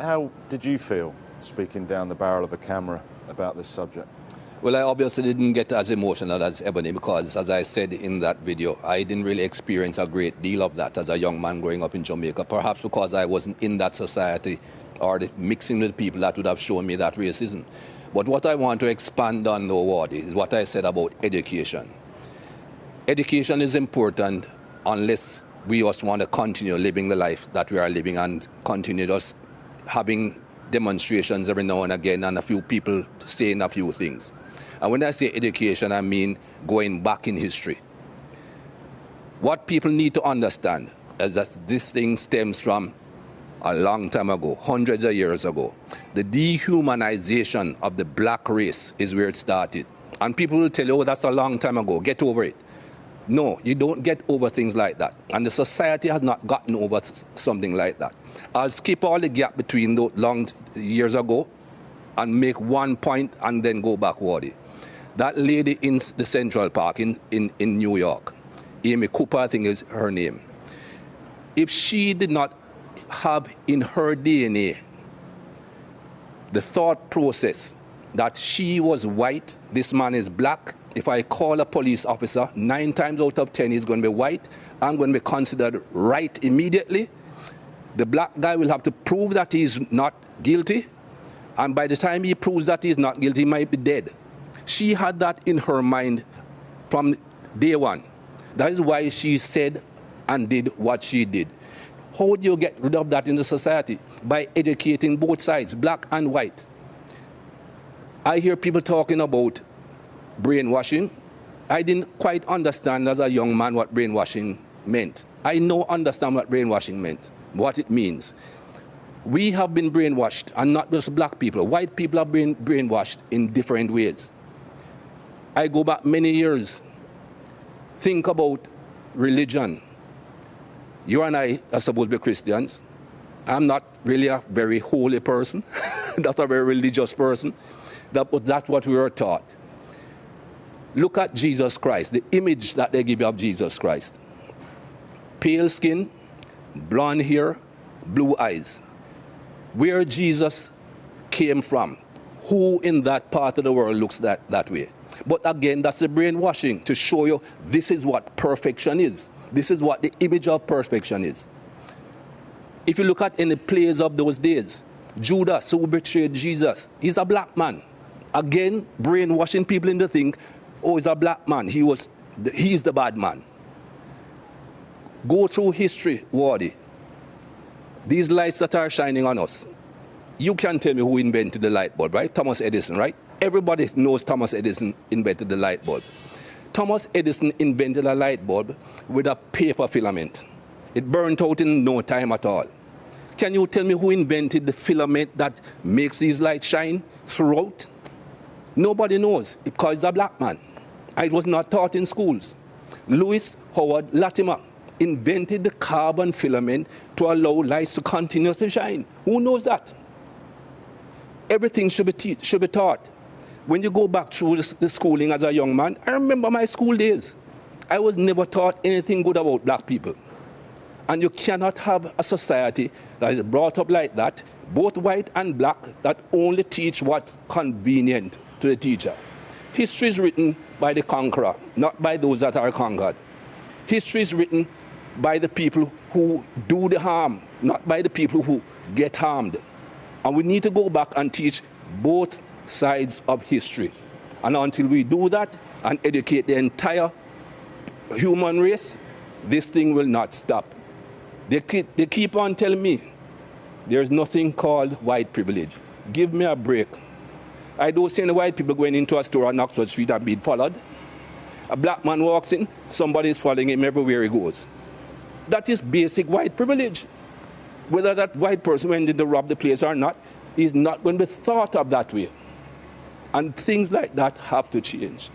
How did you feel speaking down the barrel of a camera about this subject? Well, I obviously didn't get as emotional as Ebony because, as I said in that video, I didn't really experience a great deal of that as a young man growing up in Jamaica, perhaps because I wasn't in that society or mixing with people that would have shown me that racism. But what I want to expand on, though, Wardy, is what I said about education. Education is important unless we just want to continue living the life that we are living and continue just having demonstrations every now and again and a few people saying a few things. And when I say education, I mean going back in history. What people need to understand is that this thing stems from a long time ago, hundreds of years ago. The dehumanization of the black race is where it started. And people will tell you, oh, that's a long time ago, get over it. No, you don't get over things like that. And the society has not gotten over something like that. I'll skip all the gap between those long years ago and make one point and then go backward. That lady in the Central Park in New York, Amy Cooper, I think is her name. If she did not have in her DNA the thought process that she was white, this man is black, if I call a police officer, 9 times out of 10 he's going to be white, I'm going to be considered right immediately. The black guy will have to prove that he's not guilty, and by the time he proves that he's not guilty, he might be dead. She had that in her mind from day one. That is why she said and did what she did. How do you get rid of that in the society? By educating both sides, black and white. I hear people talking about brainwashing. I didn't quite understand as a young man what brainwashing meant. I now understand what brainwashing meant, what it means. We have been brainwashed, and not just black people. White people have been brainwashed in different ways. I go back many years. Think about religion. You and I are supposed to be Christians. I'm not really a very holy person, not a very religious person. That's what we were taught. Look at Jesus Christ, the image that they give you of Jesus Christ. Pale skin, blonde hair, blue eyes. Where Jesus came from, who in that part of the world looks that way? But again, that's the brainwashing to show you this is what perfection is. This is what the image of perfection is. If you look at any plays of those days, Judas, who betrayed Jesus, he's a black man. Again, brainwashing people into think, oh, he's a black man. He's the bad man. Go through history, Wardy. These lights that are shining on us. You can tell me who invented the light bulb, right? Thomas Edison, right? Everybody knows Thomas Edison invented the light bulb. Thomas Edison invented a light bulb with a paper filament. It burnt out in no time at all. Can you tell me who invented the filament that makes these lights shine throughout? Nobody knows, because he's a black man. It was not taught in schools. Louis Howard Latimer invented the carbon filament to allow lights to continuously shine. Who knows that? Everything should be taught. When you go back through the schooling as a young man, I remember my school days. I was never taught anything good about black people. And you cannot have a society that is brought up like that, both white and black, that only teach what's convenient to the teacher. History is written by the conqueror, not by those that are conquered. History is written by the people who do the harm, not by the people who get harmed. And we need to go back and teach both sides of history. And until we do that and educate the entire human race, this thing will not stop. They keep on telling me there's nothing called white privilege. Give me a break. I don't see any white people going into a store on Oxford Street and being followed. A black man walks in, somebody is following him everywhere he goes. That is basic white privilege. Whether that white person went in to rob the place or not, is not going to be thought of that way. And things like that have to change.